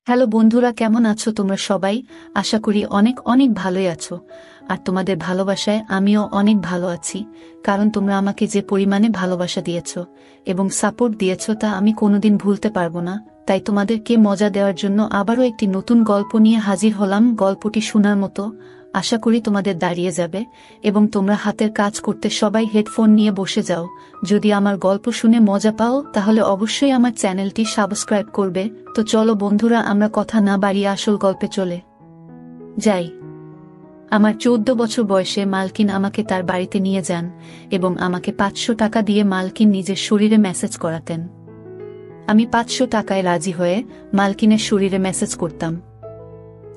Hello বন্ধুরা, কেমন আছো তোমরা সবাই? আশা করি অনেক অনেক ভালোই আছো। আর তোমাদের ভালোবাসায় আমিও অনেক ভালো আছি, কারণ তোমরা আমাকে যে পরিমাণে ভালোবাসা দিয়েছো এবং সাপোর্ট দিয়েছো তা আমি কোনোদিন ভুলতে পারবো না। তাই তোমাদেরকে মজা দেওয়ার জন্য আবারও একটি নতুন গল্প নিয়ে হাজির হলাম। গল্পটি শোনার মতো, আশা করি তোমাদের দাঁড়িয়ে যাবে এবং তোমরা হাতের কাজ করতে সবাই হেডফোন নিয়ে বসে যাও। যদি আমার গল্প শুনে মজা পাও তাহলে অবশ্যই আমার চ্যানেলটি সাবস্ক্রাইব করবে। তো চলো বন্ধুরা, আমরা কথা না বাড়িয়ে আসল গল্পে চলে যাই। আমার 14 বছর বয়সে মালকিন আমাকে তার বাড়িতে নিয়ে যান এবং আমাকে 500 টাকা দিয়ে মালকিন নিজের শরীরে ম্যাসেজ করাতেন। আমি 500 টাকায় রাজি হয়ে মালকিনের শরীরে ম্যাসেজ করতাম।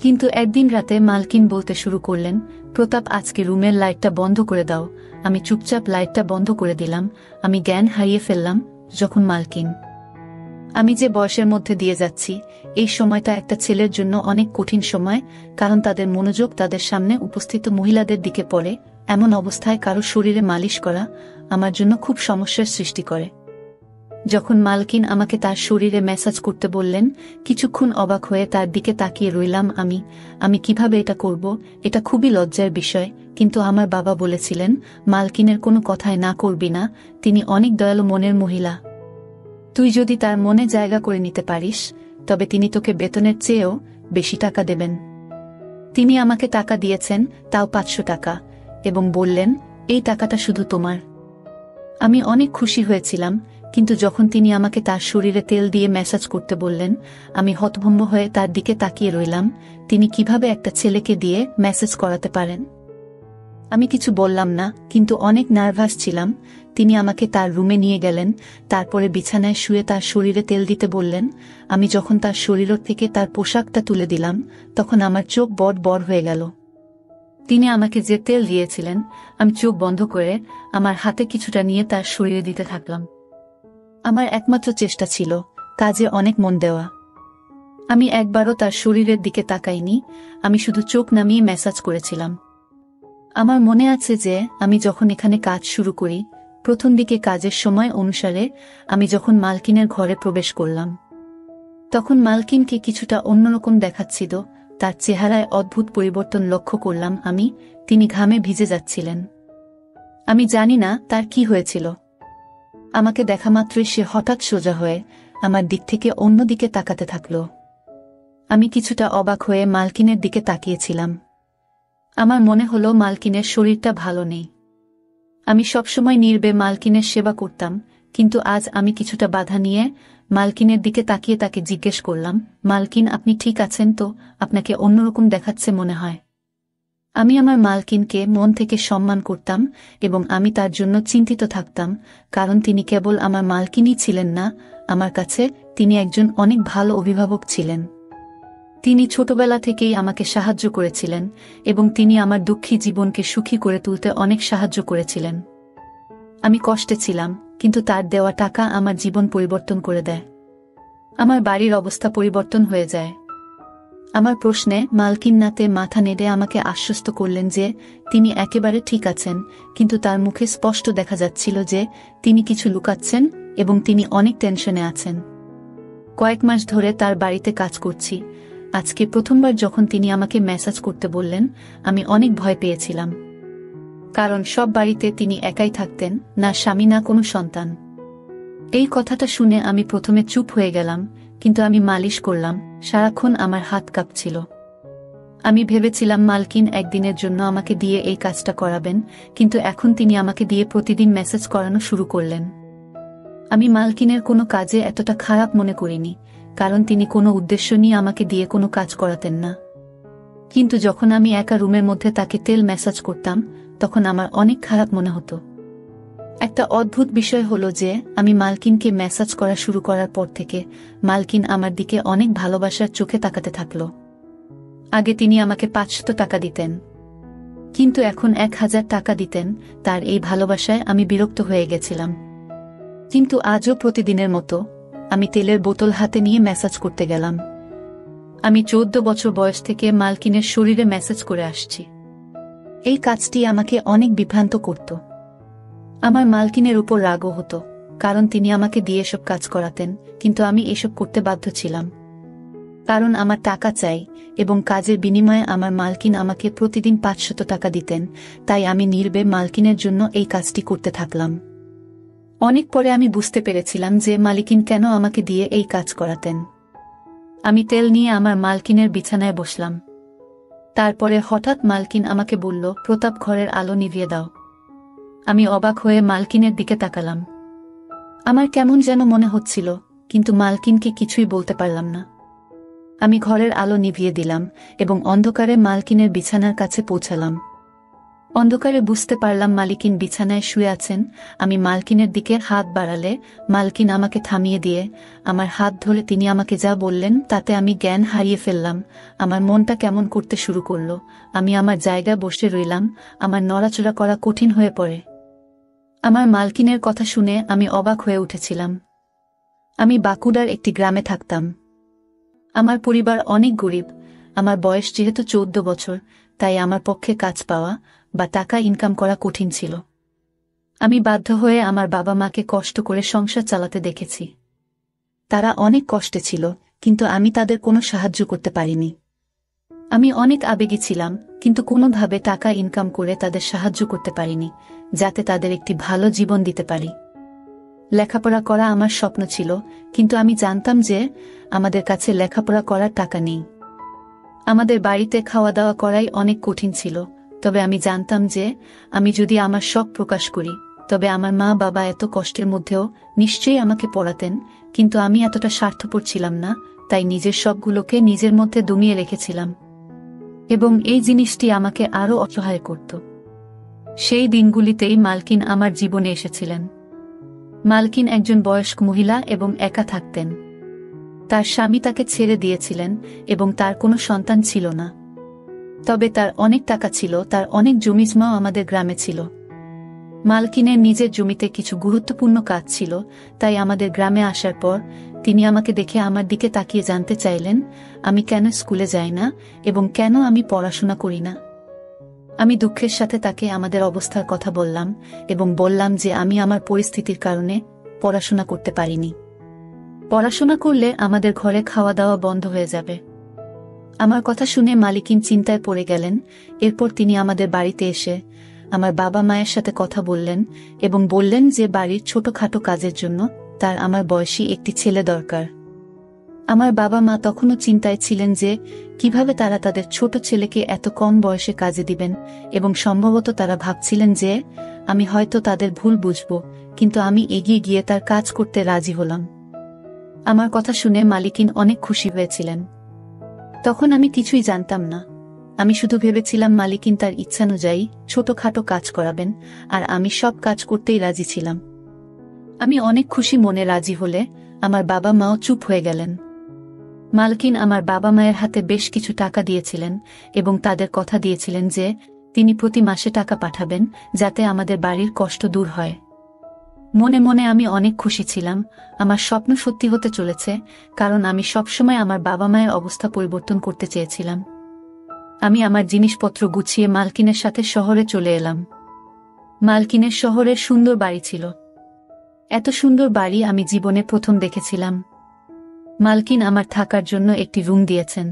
কিন্তু একদিন রাতে মালকিন বলতে শুরু করলেন, প্রতাপ, আজকে রুমের লাইটটা বন্ধ করে দাও। আমি চুপচাপ লাইটটা বন্ধ করে দিলাম। আমি জ্ঞান হারিয়ে ফেললাম যখন মালকিন, আমি যে বয়সের মধ্যে দিয়ে যাচ্ছি, এই সময়টা একটা ছেলের জন্য অনেক কঠিন সময়, কারণ তাদের মনোযোগ তাদের সামনে উপস্থিত মহিলাদের দিকে পড়ে। এমন অবস্থায় কারো শরীরে মালিশ করা আমার জন্য খুব সমস্যার সৃষ্টি করে। যখন মালকিন আমাকে তার শরীরে ম্যাসাজ করতে বললেন, কিছুক্ষণ অবাক হয়ে তার দিকে তাকিয়ে রইলাম। আমি কিভাবে এটা করব? এটা খুবই লজ্জার বিষয়। কিন্তু আমার বাবা বলেছিলেন, মালকিনের কোনো কথায় না করবি না, তিনি অনেক দয়ালু মনের মহিলা। তুই যদি তার মনে জায়গা করে নিতে পারিস তবে তিনি তোকে বেতনের চেয়েও বেশি টাকা দেবেন। তিনি আমাকে টাকা দিয়েছেন, তাও 500 টাকা, এবং বললেন, এই টাকাটা শুধু তোমার। আমি অনেক খুশি হয়েছিলাম, কিন্তু যখন তিনি আমাকে তার শরীরে তেল দিয়ে ম্যাসাজ করতে বললেন, আমি হতভম্ব হয়ে তার দিকে তাকিয়ে রইলাম। তিনি কিভাবে একটা ছেলেকে দিয়ে ম্যাসাজ করাতে পারেন? আমি কিছু বললাম না, কিন্তু অনেক নার্ভাস ছিলাম। তিনি আমাকে তার রুমে নিয়ে গেলেন, তারপরে বিছানায় শুয়ে তার শরীরে তেল দিতে বললেন। আমি যখন তার শরীর থেকে তার পোশাকটা তুলে দিলাম, তখন আমার চোখ বড় বড় হয়ে গেল। তিনি আমাকে যে তেল দিয়েছিলেন, আমি চোখ বন্ধ করে আমার হাতে কিছুটা নিয়ে তার শরীরে দিতে থাকলাম। আমার একমাত্র চেষ্টা ছিল কাজে অনেক মন দেওয়া। আমি একবারও তার শরীরের দিকে তাকাইনি, আমি শুধু চোখ নামিয়ে ম্যাসাজ করেছিলাম। আমার মনে আছে যে আমি যখন এখানে কাজ শুরু করি, প্রথম দিকে কাজের সময় অনুসারে আমি যখন মালকিনের ঘরে প্রবেশ করলাম, তখন মালকিনকে কিছুটা অন্যরকম দেখাচ্ছিল। তার চেহারায় অদ্ভুত পরিবর্তন লক্ষ্য করলাম তিনি ঘামে ভিজে যাচ্ছিলেন। আমি জানি না তার কি হয়েছিল। আমাকে দেখা মাত্রই সে হঠাৎ সোজা হয়ে আমার দিক থেকে অন্যদিকে তাকাতে থাকল। আমি কিছুটা অবাক হয়ে মালকিনের দিকে তাকিয়েছিলাম। আমার মনে হলো মালকিনের শরীরটা ভালো নেই। আমি সবসময় নীরবে মালকিনের সেবা করতাম, কিন্তু আজ আমি কিছুটা বাধা নিয়ে মালকিনের দিকে তাকিয়ে তাকে জিজ্ঞেস করলাম, মালকিন, আপনি ঠিক আছেন তো? আপনাকে অন্যরকম দেখাচ্ছে মনে হয়। আমি আমার মালকিনকে মন থেকে সম্মান করতাম এবং আমি তার জন্য চিন্তিত থাকতাম, কারণ তিনি কেবল আমার মালকিনই ছিলেন না, আমার কাছে তিনি একজন অনেক ভালো অভিভাবক ছিলেন। তিনি ছোটবেলা থেকেই আমাকে সাহায্য করেছিলেন এবং তিনি আমার দুঃখী জীবনকে সুখী করে তুলতে অনেক সাহায্য করেছিলেন। আমি কষ্টে ছিলাম, কিন্তু তার দেওয়া টাকা আমার জীবন পরিবর্তন করে দেয়। আমার বাড়ির অবস্থা পরিবর্তন হয়ে যায়। আমার প্রশ্নে মালকিন নাতে মাথা নেড়ে আমাকে আশ্বস্ত করলেন যে তিনি একেবারে ঠিক আছেন, কিন্তু তার মুখে স্পষ্ট দেখা যাচ্ছিল যে তিনি কিছু লুকাচ্ছেন এবং তিনি অনেক টেনশনে আছেন। কয়েক মাস ধরে তার বাড়িতে কাজ করছি। আজকে প্রথমবার যখন তিনি আমাকে ম্যাসাজ করতে বললেন, আমি অনেক ভয় পেয়েছিলাম, কারণ সব বাড়িতে তিনি একাই থাকতেন, না স্বামী না কোনো সন্তান। এই কথাটা শুনে আমি প্রথমে চুপ হয়ে গেলাম, কিন্তু আমি মালিশ করলাম, সারাক্ষণ আমার হাত কাঁপছিল। আমি ভেবেছিলাম মালকিন একদিনের জন্য আমাকে দিয়ে এই কাজটা করাবেন, কিন্তু এখন তিনি আমাকে দিয়ে প্রতিদিন মেসেজ করানো শুরু করলেন। আমি মালকিনের কোনো কাজে এতটা খারাপ মনে করিনি, কারণ তিনি কোনো উদ্দেশ্য নিয়ে আমাকে দিয়ে কোনো কাজ করাতেন না। কিন্তু যখন আমি একা রুমের মধ্যে তাকে তেল ম্যাসাজ করতাম, তখন আমার অনেক খারাপ মনে হতো। একটা অদ্ভুত বিষয় হলো যে আমি মালকিনকে ম্যাসাজ করা শুরু করার পর থেকে মালকিন আমার দিকে অনেক ভালোবাসার চোখে তাকাতে থাকল। আগে তিনি আমাকে 500 টাকা দিতেন, কিন্তু এখন 1000 টাকা দিতেন। তার এই ভালোবাসায় আমি বিরক্ত হয়ে গেছিলাম। কিন্তু আজও প্রতিদিনের মতো আমি তেলের বোতল হাতে নিয়ে ম্যাসাজ করতে গেলাম। আমি 14 বছর বয়স থেকে মালকিনের শরীরে ম্যাসাজ করে আসছি। এই কাজটি আমাকে অনেক বিভ্রান্ত করত। আমার মালকিনের উপর রাগও হতো, কারণ তিনি আমাকে দিয়ে এসব কাজ করাতেন, কিন্তু আমি এসব করতে বাধ্য ছিলাম। কারণ আমার টাকা চাই এবং কাজের বিনিময়ে আমার মালকিন আমাকে প্রতিদিন 500 টাকা দিতেন, তাই আমি নির্বে মালকিনের জন্য এই কাজটি করতে থাকলাম। অনেক পরে আমি বুঝতে পেরেছিলাম যে মালিকিন কেন আমাকে দিয়ে এই কাজ করাতেন। আমি তেল নিয়ে আমার মালকিনের বিছানায় বসলাম। তারপরে হঠাৎ মালকিন আমাকে বলল, প্রতাপ, ঘরের আলো নিভিয়ে দাও। আমি অবাক হয়ে মালকিনের দিকে তাকালাম। আমার কেমন যেন মনে হচ্ছিল, কিন্তু মালকিনকে কিছুই বলতে পারলাম না। আমি ঘরের আলো নিভিয়ে দিলাম এবং অন্ধকারে মালকিনের বিছানার কাছে পৌঁছালাম। অন্ধকারে বুঝতে পারলাম মালকিন বিছানায় শুয়ে আছেন। আমি মালকিনের দিকে হাত বাড়ালে মালকিন আমাকে থামিয়ে দিয়ে আমার হাত ধরে তিনি আমাকে যা বললেন তাতে আমি জ্ঞান হারিয়ে ফেললাম। আমার মনটা কেমন করতে শুরু করল। আমি আমার জায়গায় বসে রইলাম। আমার নড়াচড়া করা কঠিন হয়ে পড়ে। আমার মালকিনের কথা শুনে আমি অবাক হয়ে উঠেছিলাম। আমি বাঁকুড়ার একটি গ্রামে থাকতাম। আমার পরিবার অনেক গরিব। আমার বয়স যেহেতু 14 বছর, তাই আমার পক্ষে কাজ পাওয়া বা টাকা ইনকাম করা কঠিন ছিল। আমি বাধ্য হয়ে আমার বাবা মাকে কষ্ট করে সংসার চালাতে দেখেছি। তারা অনেক কষ্টে ছিল, কিন্তু আমি তাদের কোনো সাহায্য করতে পারিনি। আমি অনেক আবেগী ছিলাম, কিন্তু কোনোভাবে টাকা ইনকাম করে তাদের সাহায্য করতে পারিনি, যাতে তাদের একটি ভালো জীবন দিতে পারি। লেখাপড়া করা আমার স্বপ্ন ছিল, কিন্তু আমি জানতাম যে আমাদের কাছে লেখাপড়া করার টাকা নেই। আমাদের বাড়িতে খাওয়া দাওয়া করাই অনেক কঠিন ছিল, তবে আমি জানতাম যে আমি যদি আমার শখ প্রকাশ করি তবে আমার মা বাবা এত কষ্টের মধ্যেও নিশ্চয়ই আমাকে পড়াতেন। কিন্তু আমি এতটা স্বার্থপর ছিলাম না, তাই নিজের শখগুলোকে নিজের মধ্যে দমিয়ে রেখেছিলাম এবং এই জিনিসটি আমাকে আরও অসহায় করত। সেই দিনগুলিতেই মালকিন আমার জীবনে এসেছিলেন। মালকিন একজন বয়স্ক মহিলা এবং একা থাকতেন। তার স্বামী তাকে ছেড়ে দিয়েছিলেন এবং তার কোনো সন্তান ছিল না। তবে তার অনেক টাকা ছিল, তার অনেক জমিজমাও আমাদের গ্রামে ছিল। মালকিনের নিজের জমিতে কিছু গুরুত্বপূর্ণ কাজ ছিল, তাই আমাদের গ্রামে আসার পর তিনি আমাকে দেখে আমার দিকে তাকিয়ে জানতে চাইলেন আমি কেন স্কুলে যাই না এবং কেন আমি পড়াশোনা করি না। আমি দুঃখের সাথে তাকে আমাদের অবস্থার কথা বললাম এবং বললাম যে আমি আমার পরিস্থিতির কারণে পড়াশোনা করতে পারিনি। পড়াশোনা করলে আমাদের ঘরে খাওয়া দাওয়া বন্ধ হয়ে যাবে। আমার কথা শুনে মালিকিন চিন্তায় পড়ে গেলেন। এরপর তিনি আমাদের বাড়িতে এসে আমার বাবা মায়ের সাথে কথা বললেন এবং বললেন যে বাড়ির ছোটখাটো কাজের জন্য তার আমার বয়সী একটি ছেলে দরকার। আমার বাবা মা তখনও চিন্তায় ছিলেন যে কিভাবে তারা তাদের ছোট ছেলেকে এত কম বয়সে কাজে দিবেন এবং সম্ভবত তারা ভাবছিলেন যে আমি হয়তো তাদের ভুল বুঝব, কিন্তু আমি এগিয়ে গিয়ে তার কাজ করতে রাজি হলাম। আমার কথা শুনে মালিকিন অনেক খুশি হয়েছিলেন। তখন আমি কিছুই জানতাম না। আমি শুধু ভেবেছিলাম মালিকিন তার ইচ্ছানুযায়ী ছোটখাটো কাজ করাবেন আর আমি সব কাজ করতেই রাজি ছিলাম। আমি অনেক খুশি মনে রাজি হলে আমার বাবা মাও চুপ হয়ে গেলেন। মালকিন আমার বাবা মায়ের হাতে বেশ কিছু টাকা দিয়েছিলেন এবং তাদের কথা দিয়েছিলেন যে তিনি প্রতি মাসে টাকা পাঠাবেন, যাতে আমাদের বাড়ির কষ্ট দূর হয়। মনে মনে আমি অনেক খুশি ছিলাম। আমার স্বপ্ন সত্যি হতে চলেছে, কারণ আমি সবসময় আমার বাবা মায়ের অবস্থা পরিবর্তন করতে চেয়েছিলাম। আমি আমার জিনিসপত্র গুছিয়ে মালকিনের সাথে শহরে চলে এলাম। মালকিনের শহরের সুন্দর বাড়ি ছিল। এত সুন্দর বাড়ি আমি জীবনে প্রথম দেখেছিলাম। মালকিন আমার থাকার জন্য একটি রুম দিয়েছেন।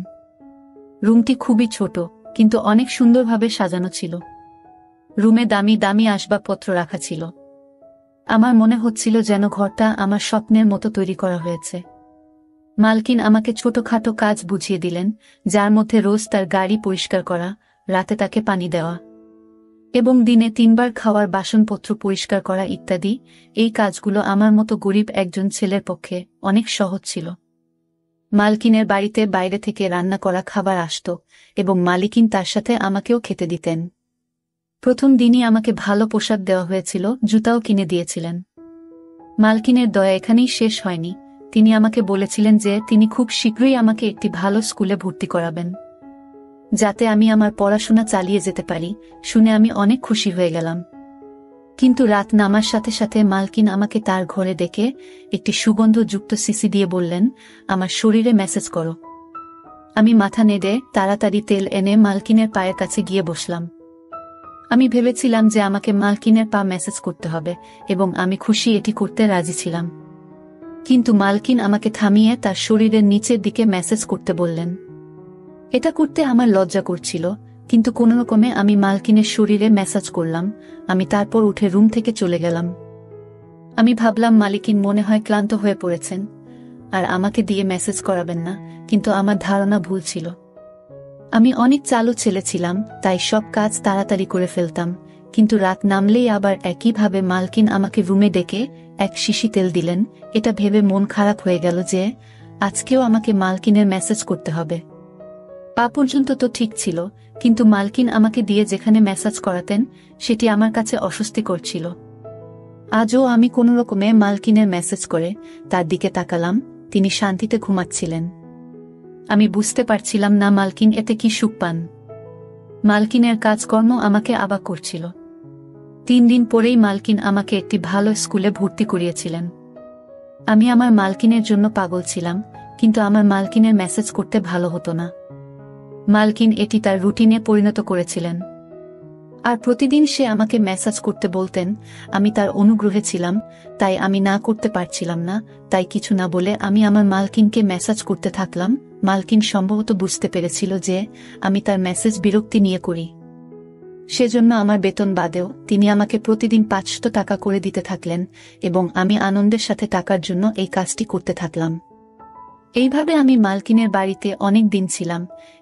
রুমটি খুবই ছোট, কিন্তু অনেক সুন্দরভাবে সাজানো ছিল। রুমে দামি দামি আসবাবপত্র রাখা ছিল। আমার মনে হচ্ছিল যেন ঘরটা আমার স্বপ্নের মতো তৈরি করা হয়েছে। মালকিন আমাকে ছোটখাটো কাজ বুঝিয়ে দিলেন, যার মধ্যে রোজ তার গাড়ি পরিষ্কার করা, রাতে তাকে পানি দেওয়া এবং দিনে 3 বার খাওয়ার বাসনপত্র পরিষ্কার করা ইত্যাদি। এই কাজগুলো আমার মতো গরিব একজন ছেলের পক্ষে অনেক সহজ ছিল। মালকিনের বাড়িতে বাইরে থেকে রান্না করা খাবার আসত এবং মালিকিন তার সাথে আমাকেও খেতে দিতেন। প্রথম দিনই আমাকে ভালো পোশাক দেওয়া হয়েছিল, জুতাও কিনে দিয়েছিলেন। মালকিনের দয়া এখানেই শেষ হয়নি। তিনি আমাকে বলেছিলেন যে তিনি খুব শীঘ্রই আমাকে একটি ভালো স্কুলে ভর্তি করাবেন, যাতে আমি আমার পড়াশোনা চালিয়ে যেতে পারি। শুনে আমি অনেক খুশি হয়ে গেলাম। কিন্তু রাত নামার সাথে সাথে মালকিন আমাকে তার ঘরে ডেকে একটি সুগন্ধযুক্ত সিসি দিয়ে বললেন, আমার শরীরে মেসেজ করো। আমি মাথা নেড়ে তাড়াতাড়ি তেল এনে মালকিনের পায়ের কাছে গিয়ে বসলাম। আমি ভেবেছিলাম যে আমাকে মালকিনের পা মেসেজ করতে হবে এবং আমি খুশি এটি করতে রাজি ছিলাম। কিন্তু মালকিন আমাকে থামিয়ে তার শরীরের নিচের দিকে মেসেজ করতে বললেন। এটা করতে আমার লজ্জা করছিল, কিন্তু কোনোরকমে আমি মালকিনের শরীরে মেসাজ করলাম। আমি তারপর উঠে রুম থেকে চলে গেলাম। আমি ভাবলাম মালকিন মনে হয় ক্লান্ত হয়ে পড়েছেন আর আমাকে দিয়ে মেসেজ করাবেন না, কিন্তু আমার ধারণা ভুল ছিল। আমি অনেক চালু ছেলে ছিলাম, তাই সব কাজ তাড়াতাড়ি করে ফেলতাম, কিন্তু রাত নামলেই আবার একইভাবে মালকিন আমাকে রুমে ডেকে এক শিশি তেল দিলেন। এটা ভেবে মন খারাপ হয়ে গেল যে আজকেও আমাকে মালকিনের মেসেজ করতে হবে। পা পর্যন্ত তো ঠিক ছিল, কিন্তু মালকিন আমাকে দিয়ে যেখানে মেসেজ করাতেন সেটি আমার কাছে অস্বস্তিকর ছিল। আজও আমি কোনোরকমে মালকিনের মেসেজ করে তার দিকে তাকালাম। তিনি শান্তিতে ঘুমাচ্ছিলেন। আমি বুঝতে পারছিলাম না মালকিন এতে কি সুখ পান। মালকিনের কাজকর্ম আমাকে অবাক করছিল। 3 দিন পরেই মালকিন আমাকে একটি ভালো স্কুলে ভর্তি করিয়েছিলেন। আমি আমার মালকিনের জন্য পাগল ছিলাম, কিন্তু আমার মালকিনের মেসেজ করতে ভালো হতো না। মালকিন এটি তার রুটিনে পরিণত করেছিলেন, আর প্রতিদিন সে আমাকে মেসেজ করতে বলতেন। আমি তার অনুগ্রহে ছিলাম, তাই আমি না করতে পারছিলাম না। তাই কিছু না বলে আমি আমার মালকিনকে মেসেজ করতে থাকলাম। মালকিন সম্ভবত বুঝতে পেরেছিল যে আমি তার মেসেজ বিরক্তি নিয়ে করি, সেজন্য আমার বেতন বাদেও তিনি আমাকে প্রতিদিন 500 টাকা করে দিতে থাকলেন, এবং আমি আনন্দের সাথে টাকার জন্য এই কাজটি করতে থাকলাম। এইভাবে আমি মালকিনের বাড়িতে অনেক দিন ছিলাম,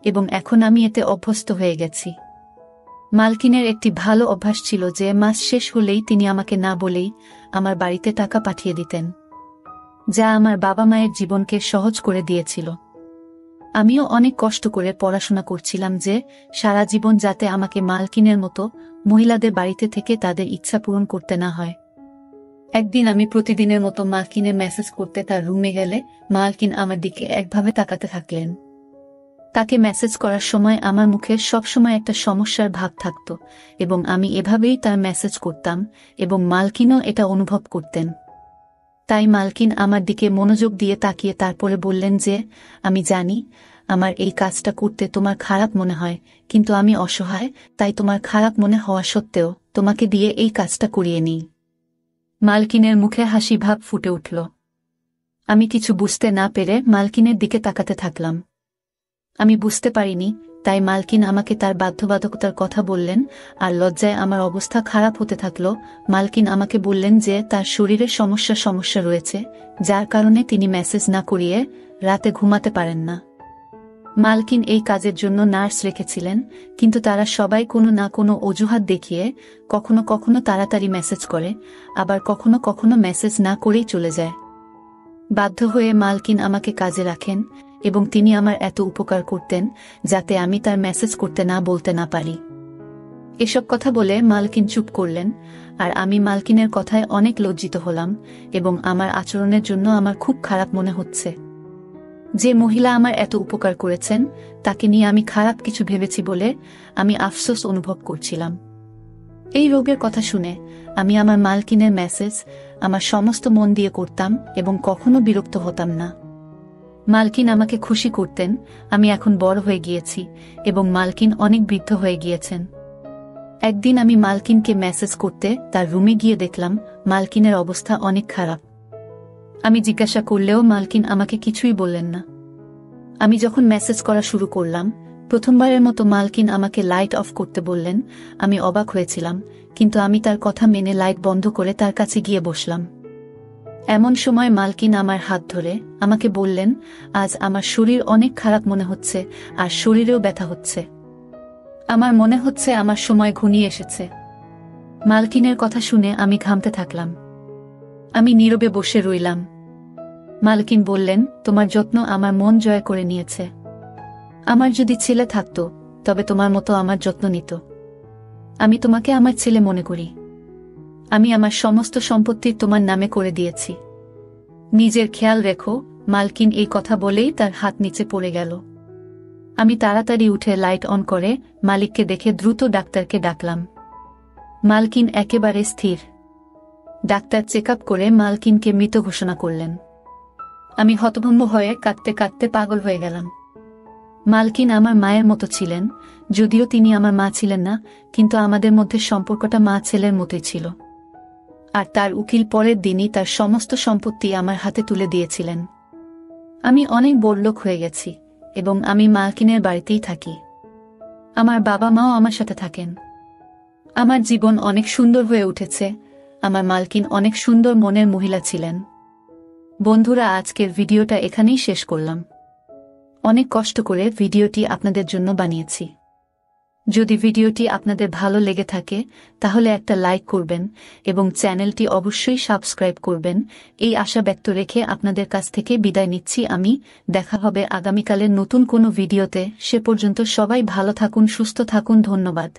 এবং এখন আমি এতে অভ্যস্ত হয়ে গেছি। মালকিনের একটি ভালো অভ্যাস ছিল যে মাস শেষ হলেই তিনি আমাকে না বলেই আমার বাড়িতে টাকা পাঠিয়ে দিতেন, যা আমার বাবা মায়ের জীবনকে সহজ করে দিয়েছিল। আমিও অনেক কষ্ট করে পড়াশোনা করছিলাম যে সারা জীবন যাতে আমাকে মালকিনের মতো মহিলাদের বাড়িতে থেকে তাদের ইচ্ছা পূরণ করতে না হয়। একদিন আমি প্রতিদিনের মতো মালকিনের মেসেজ করতে তার রুমে গেলে মালকিন আমার দিকে একভাবে তাকাতে থাকলেন। তাকে মেসেজ করার সময় আমার মুখে সবসময় একটা সমস্যার ভাব থাকত, এবং আমি এভাবেই তার মেসেজ করতাম, এবং মালকিনও এটা অনুভব করতেন। তাই মালকিন আমার দিকে মনোযোগ দিয়ে তাকিয়ে তারপরে বললেন যে আমি জানি আমার এই কাজটা করতে তোমার খারাপ মনে হয়, কিন্তু আমি অসহায়, তাই তোমার খারাপ মনে হওয়া সত্ত্বেও তোমাকে দিয়ে এই কাজটা করিয়ে নিই। মালকিনের মুখে হাসি ভাব ফুটে উঠল। আমি কিছু বুঝতে না পেরে মালকিনের দিকে তাকাতে থাকলাম। আমি বুঝতে পারিনি, তাই মালকিন আমাকে তার বাধ্যবাধকতার কথা বললেন, আর লজ্জায় আমার অবস্থা খারাপ হতে থাকল। মালকিন আমাকে বললেন যে তার শরীরে সমস্যা রয়েছে, যার কারণে তিনি মেসেজ না করিয়ে রাতে ঘুমাতে পারেন না। মালকিন এই কাজের জন্য নার্স রেখেছিলেন, কিন্তু তারা সবাই কোনো না কোনো অজুহাত দেখিয়ে কখনো কখনো তাড়াতাড়ি মেসেজ করে, আবার কখনো কখনো মেসেজ না করেই চলে যায়। বাধ্য হয়ে মালকিন আমাকে কাজে রাখেন, এবং তিনি আমার এত উপকার করতেন যাতে আমি তার মেসেজ করতে না বলতে না পারি। এসব কথা বলে মালকিন চুপ করলেন, আর আমি মালকিনের কথায় অনেক লজ্জিত হলাম, এবং আমার আচরণের জন্য আমার খুব খারাপ মনে হচ্ছে। যে মহিলা আমার এত উপকার করেছেন তাকে নিয়ে আমি খারাপ কিছু ভেবেছি বলে আমি আফসোস অনুভব করছিলাম। এই রোগের কথা শুনে আমি আমার মালকিনের মেসেজ আমার সমস্ত মন দিয়ে করতাম এবং কখনো বিরক্ত হতাম না। মালকিন আমাকে খুশি করতেন। আমি এখন বড় হয়ে গিয়েছি এবং মালকিন অনেক বৃদ্ধ হয়ে গিয়েছেন। একদিন আমি মালকিনকে মেসেজ করতে তার রুমে গিয়ে দেখলাম মালকিনের অবস্থা অনেক খারাপ। আমি জিজ্ঞাসা করলেও মালকিন আমাকে কিছুই বললেন না। আমি যখন মেসেজ করা শুরু করলাম, প্রথমবারের মতো মালকিন আমাকে লাইট অফ করতে বললেন। আমি অবাক হয়েছিলাম, কিন্তু আমি তার কথা মেনে লাইট বন্ধ করে তার কাছে গিয়ে বসলাম। এমন সময় মালকিন আমার হাত ধরে আমাকে বললেন, আজ আমার শরীর অনেক খারাপ মনে হচ্ছে, আর শরীরেও ব্যথা হচ্ছে। আমার মনে হচ্ছে আমার সময় ঘনিয়ে এসেছে। মালকিনের কথা শুনে আমি ঘামতে থাকলাম। আমি নীরবে বসে রইলাম। মালকিন বললেন, তোমার যত্ন আমার মন জয় করে নিয়েছে। আমার যদি ছেলে থাকতো তবে তোমার মতো আমার যত্ন নিত। আমি তোমাকে আমার ছেলে মনে করি। আমি আমার সমস্ত সম্পত্তি তোমার নামে করে দিয়েছি। নিজের খেয়াল রেখো। মালকিন এই কথা বলেই তার হাত নিচে পড়ে গেল। আমি তাড়াতাড়ি উঠে লাইট অন করে মালিককে দেখে দ্রুত ডাক্তারকে ডাকলাম। মালকিন একেবারে স্থির। ডাক্তার চেক আপ করে মালকিনকে মৃত ঘোষণা করলেন। আমি হতভম্ব হয়ে কাঁদতে কাঁদতে পাগল হয়ে গেলাম। মালকিন আমার মায়ের মতো ছিলেন, যদিও তিনি আমার মা ছিলেন না, কিন্তু আমাদের মধ্যে সম্পর্কটা মা ছেলের মতোই ছিল। আর তার উকিল পরের দিনই তার সমস্ত সম্পত্তি আমার হাতে তুলে দিয়েছিলেন। আমি অনেক বড়লোক হয়ে গেছি এবং আমি মালকিনের বাড়িতেই থাকি। আমার বাবা মাও আমার সাথে থাকেন। আমার জীবন অনেক সুন্দর হয়ে উঠেছে। আমার মালকিন অনেক সুন্দর মনের মহিলা ছিলেন। বন্ধুরা, আজকের ভিডিওটা এখানেই শেষ করলাম। অনেক কষ্ট করে ভিডিওটি আপনাদের জন্য বানিয়েছি। যদি ভিডিওটি আপনাদের ভালো লেগে থাকে তাহলে একটা লাইক করবেন এবং চ্যানেলটি অবশ্যই সাবস্ক্রাইব করবেন। এই আশা ব্যক্ত রেখে আপনাদের কাছ থেকে বিদায় নিচ্ছি আমি। দেখা হবে আগামীকালের নতুন কোনো ভিডিওতে। সে পর্যন্ত সবাই ভালো থাকুন, সুস্থ থাকুন। ধন্যবাদ।